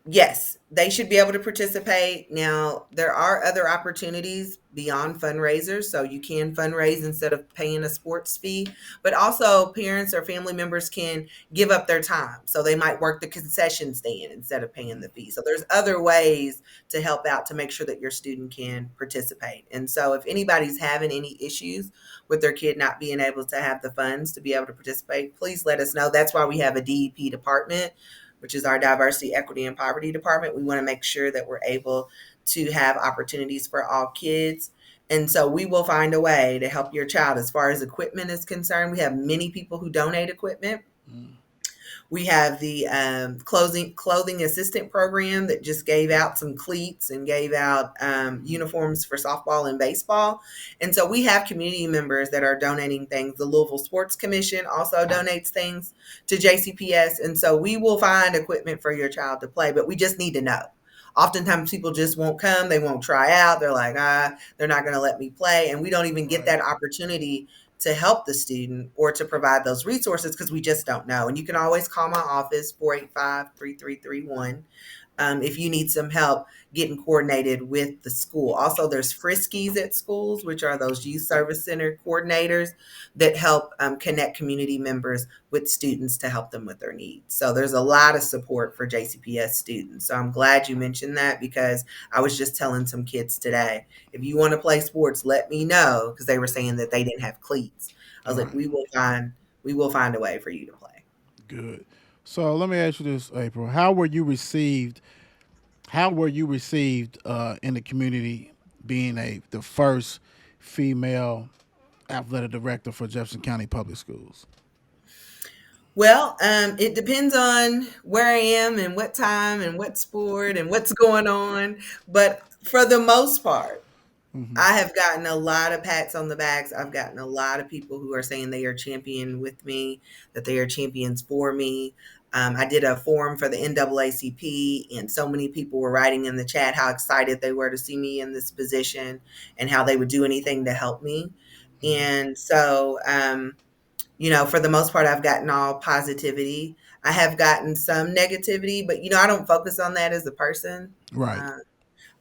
yes, they should be able to participate. Now, there are other opportunities beyond fundraisers, so you can fundraise instead of paying a sports fee, but also parents or family members can give up their time. So they might work the concession stand instead of paying the fee. So there's other ways to help out to make sure that your student can participate. And so if anybody's having any issues with their kid not being able to have the funds to be able to participate, please let us know. That's why we have a DEP department, which is our diversity, equity, and poverty department. We want to make sure that we're able to have opportunities for all kids. And so we will find a way to help your child. As far as equipment is concerned, we have many people who donate equipment. We have the clothing assistant program that just gave out some cleats and gave out uniforms for softball and baseball. And so we have community members that are donating things. The Louisville Sports Commission also donates things to JCPS. And so we will find equipment for your child to play, but we just need to know. Oftentimes people just won't come, they won't try out. They're like, they're not going to let me play. And we don't even get Right. that opportunity to help the student or to provide those resources because we just don't know. And you can always call my office, 485-3331, if you need some help getting coordinated with the school. Also, there's Friskies at schools, which are those youth service center coordinators that help connect community members with students to help them with their needs. So there's a lot of support for JCPS students. So I'm glad you mentioned that because I was just telling some kids today, if you want to play sports, let me know, because they were saying that they didn't have cleats. I All was like, right. we will find a way for you to play. Good. So let me ask you this, April. How were you received? How were you received in the community, being the first female athletic director for Jefferson County Public Schools? Well, it depends on where I am and what time and what sport and what's going on. But for the most part, Hmm. I have gotten a lot of pats on the backs. I've gotten a lot of people who are saying they are champion with me, that they are champions for me. I did a forum for the NAACP, and so many people were writing in the chat how excited they were to see me in this position and how they would do anything to help me. And so, for the most part, I've gotten all positivity. I have gotten some negativity, but I don't focus on that as a person. Right, Uh,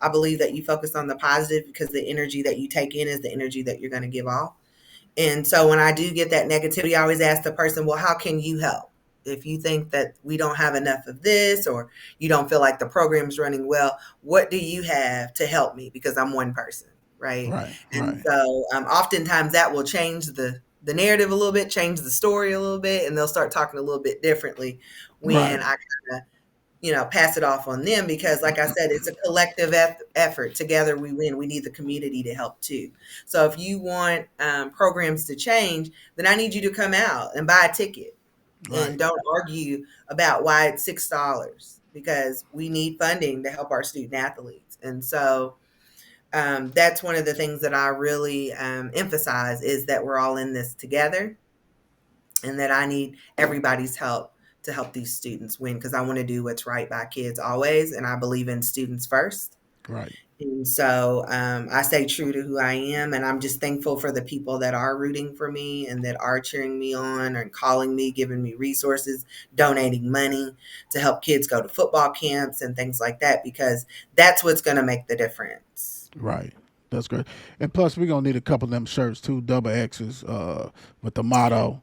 I believe that you focus on the positive because the energy that you take in is the energy that you're going to give off. And so when I do get that negativity, I always ask the person, well, how can you help? If you think that we don't have enough of this or you don't feel like the program's running well, what do you have to help me? Because I'm one person, right? right, And right, so oftentimes that will change the narrative a little bit, change the story a little bit, and they'll start talking a little bit differently when right, I kind of pass it off on them because, like I said, it's a collective effort. Together we win. We need the community to help too. So if you want programs to change, then I need you to come out and buy a ticket and right, don't argue about why it's $6 because we need funding to help our student athletes. And so that's one of the things that I really emphasize is that we're all in this together and that I need everybody's help to help these students win because I want to do what's right by kids always. And I believe in students first. right. And so I stay true to who I am. And I'm just thankful for the people that are rooting for me and that are cheering me on and calling me, giving me resources, donating money to help kids go to football camps and things like that, because that's what's going to make the difference. Right. That's great. And plus, we're gonna need a couple of them shirts too, double X's, with the motto.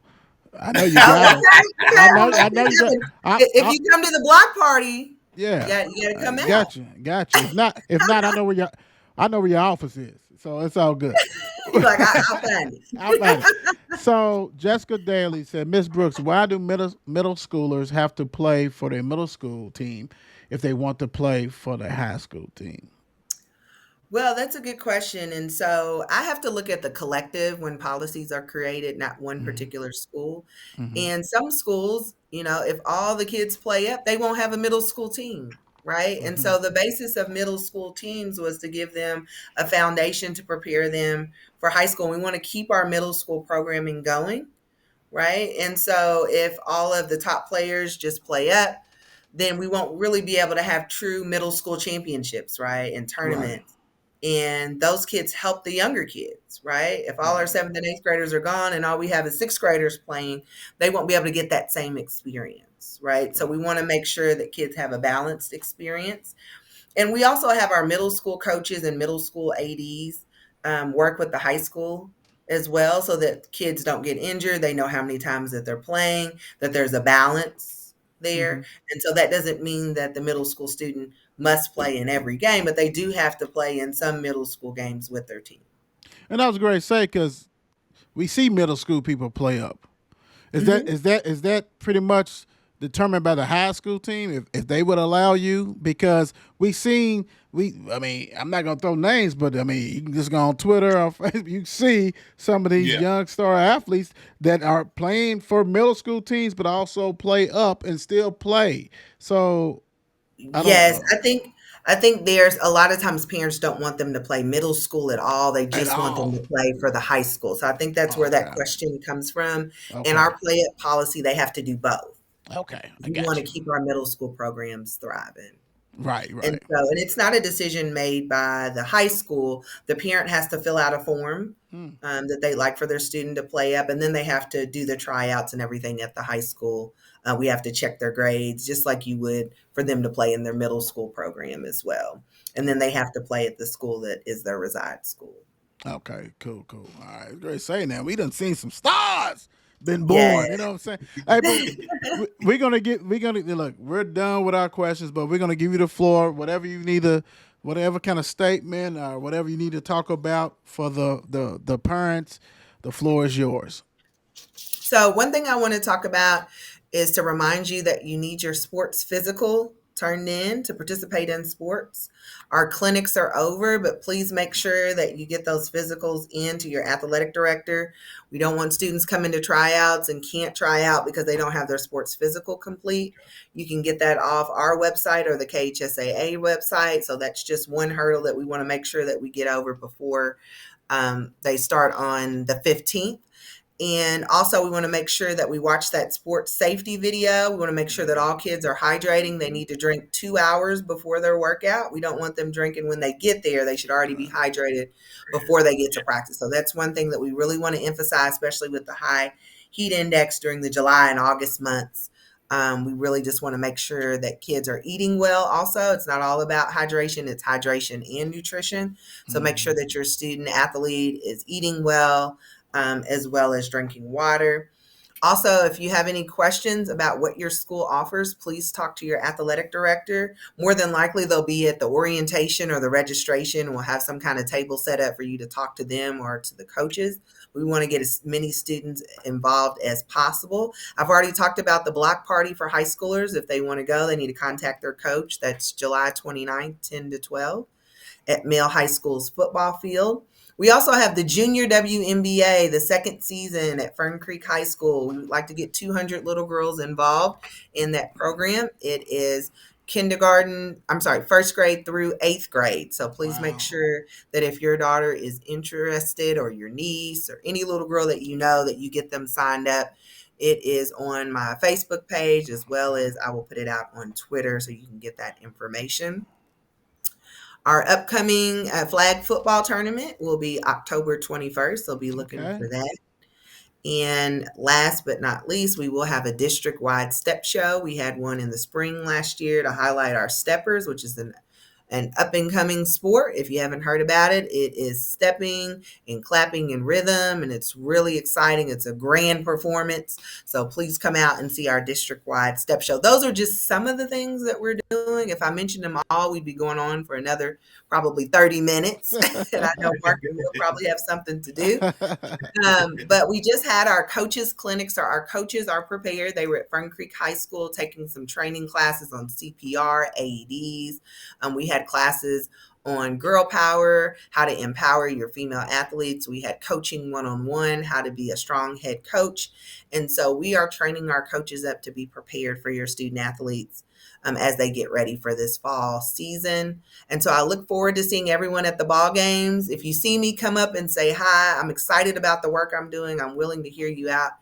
I know you got them. Okay, I okay. know. We'll I make know you it got. happen. If you come to the block party, you Yeah. got you got to I come out. got you. Got you. If not, I know where your office is. So it's all good. You're like, I'll find it. I'll find it. So Jessica Daly said, Miss Brooks, why do middle schoolers have to play for their middle school team if they want to play for the high school team? Well, that's a good question. And so I have to look at the collective when policies are created, not one Hmm. particular school. Hmm. And some schools, if all the kids play up, they won't have a middle school team. Right. And Hmm. so the basis of middle school teams was to give them a foundation to prepare them for high school. We want to keep our middle school programming going. Right. And so if all of the top players just play up, then we won't really be able to have true middle school championships, right? And Right. tournaments. And those kids help the younger kids, right? If all our Right. seventh and eighth graders are gone and all we have is sixth graders playing, they won't be able to get that same experience, right? So we want to make sure that kids have a balanced experience. And we also have our middle school coaches and middle school ADs work with the high school as well so that kids don't get injured. They know how many times that they're playing, that there's a balance Hmm. there. And so that doesn't mean that the middle school student must play in every game, but they do have to play in some middle school games with their team. And that was great to say because we see middle school people play up. Hmm. Is that pretty much determined by the high school team if they would allow you? Because I mean, I'm not gonna throw names, but I mean you can just go on Twitter or Facebook, you see some of these Yeah. young star athletes that are playing for middle school teams but also play up and still play. So I don't Yes, I think there's a lot of times parents don't want them to play middle school at all. They at just want them all. to play for the high school. So I think that's where that Okay. question comes from. In Okay. our play it policy, they have to do both. Okay. I We want got to you. keep our middle school programs thriving. Right, And right. so, and it's not a decision made by the high school. The parent has to fill out a form Hmm. that they like for their student to play up, and then they have to do the tryouts and everything at the high school. We have to check their grades, just like you would for them to play in their middle school program as well. And then they have to play at the school that is their reside school. Okay, cool, cool. All right, great saying that. We done seen some stars been Yeah. born. You know what I'm saying? Hey, but we're gonna look. We're done with our questions, but we're gonna give you the floor. Whatever you need to, whatever kind of statement or whatever you need to talk about for the parents, the floor is yours. So one thing I want to talk about is to remind you that you need your sports physical turned in to participate in sports. Our clinics are over, but please make sure that you get those physicals in to your athletic director. We don't want students coming to tryouts and can't try out because they don't have their sports physical complete. You can get that off our website or the KHSAA website. So that's just one hurdle that we want to make sure that we get over before they start on the 15th. And also, we want to make sure that we watch that sports safety video. We want to make sure that all kids are hydrating. They need to drink 2 hours before their workout. We don't want them drinking when they get there. They should already be hydrated before they get to practice. So that's one thing that we really want to emphasize, especially with the high heat index during the July and August months. We really just want to make sure that kids are eating well. Also, it's not all about hydration, it's hydration and nutrition. So make sure that your student athlete is eating well as drinking water. Also, if you have any questions about what your school offers, please talk to your athletic director. More than likely, they'll be at the orientation or the registration. We'll have some kind of table set up for you to talk to them or to the coaches. We want to get as many students involved as possible. I've already talked about the block party for high schoolers. If they want to go, they need to contact their coach. That's July 29th, 10 to 12 at Male High School's football field. We also have the Junior WNBA, the second season at Fern Creek High School. We would like to get 200 little girls involved in that program. It is first grade through 8th grade. So please make sure that if your daughter is interested, or your niece, or any little girl that you know, that you get them signed up. It is on my Facebook page, as well as I will put it out on Twitter so you can get that information. Our upcoming flag football tournament will be October 21st. So be looking for that. And last but not least, we will have a district-wide step show. We had one in the spring last year to highlight our steppers, which is an up-and-coming sport. If you haven't heard about it, it is stepping and clapping in rhythm, and it's really exciting. It's a grand performance. So please come out and see our district-wide step show. Those are just some of the things that we're doing. If I mentioned them all, we'd be going on for another probably 30 minutes. And I know Mark and Will probably have something to do. But we just had our coaches clinics. So our coaches are prepared. They were at Fern Creek High School taking some training classes on CPR, AEDs. We had classes on girl power, how to empower your female athletes. We had coaching one-on-one, how to be a strong head coach. And so we are training our coaches up to be prepared for your student athletes as they get ready for this fall season. And so I look forward to seeing everyone at the ball games. If you see me, come up and say hi. I'm excited about the work I'm doing. I'm willing to hear you out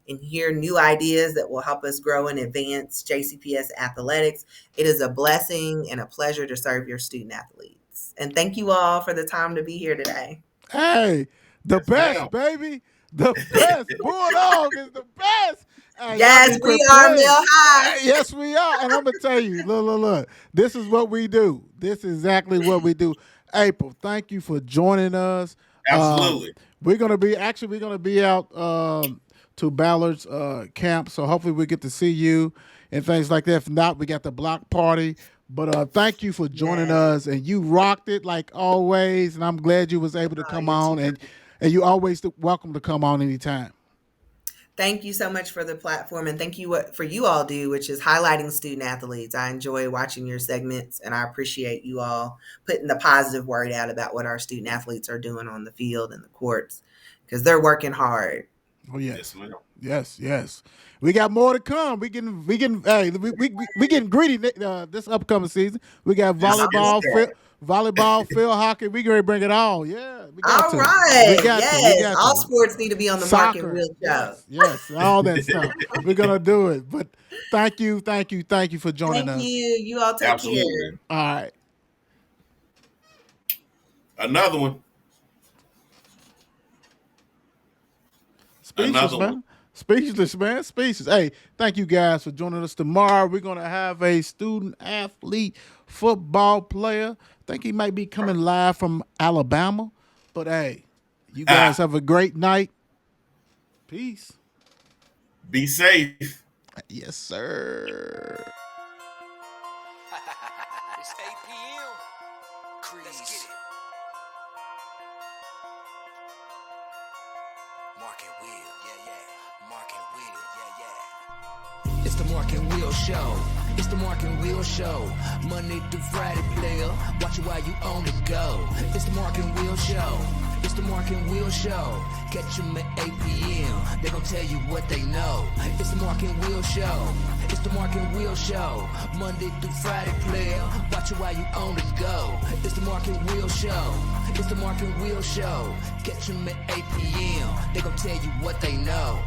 and hear new ideas that will help us grow and advance JCPS athletics. It is a blessing and a pleasure to serve your student athletes. And thank you all for the time to be here today. Hey, the best, baby. The best. Bulldog is the best. Hey, yes, we are Mill High. Hey, yes, we are. And I'm going to tell you, look. This is what we do. This is exactly what we do. April, thank you for joining us. Absolutely. We're going to be out to Ballard's camp. So hopefully we get to see you and things like that. If not, we got the block party. But thank you for joining us, and you rocked it like always. And I'm glad you was able to come on, and you always welcome to come on anytime. Thank you so much for the platform, and thank you for you all do, which is highlighting student athletes. I enjoy watching your segments, and I appreciate you all putting the positive word out about what our student athletes are doing on the field and the courts, because they're working hard. Oh yes, yes. We got more to come. We getting greedy this upcoming season. We got volleyball, field hockey. We gonna bring it all. Yeah. All right. Yes. All sports need to be on the Mark and Will show. Yes. All that stuff. We're gonna do it. But thank you for joining us. Thank you. You all take care. All right. Another one. Speechless, man. Speechless. Hey, thank you guys for joining us tomorrow. We're going to have a student athlete football player. I think he might be coming live from Alabama. But, hey, you guys have a great night. Peace. Be safe. Yes, sir. It's 8 p.m. Let's get it. Mark and Will, yeah. Mark and Will, yeah. It's the Mark and Will Show. It's the Mark and Will Show. Monday through Friday, player. Watch it while you on the go. It's the Mark and Will Show. It's the Mark and Will Show. Catch them at 8 p.m. They gon' tell you what they know. It's the Mark and Will Show. It's the Mark and Will Show. Monday through Friday, player. Watch it while you on the go. It's the Mark and Will Show. It's the Mark and Will Show. Catch them at 8 p.m. They gon' tell you what they know.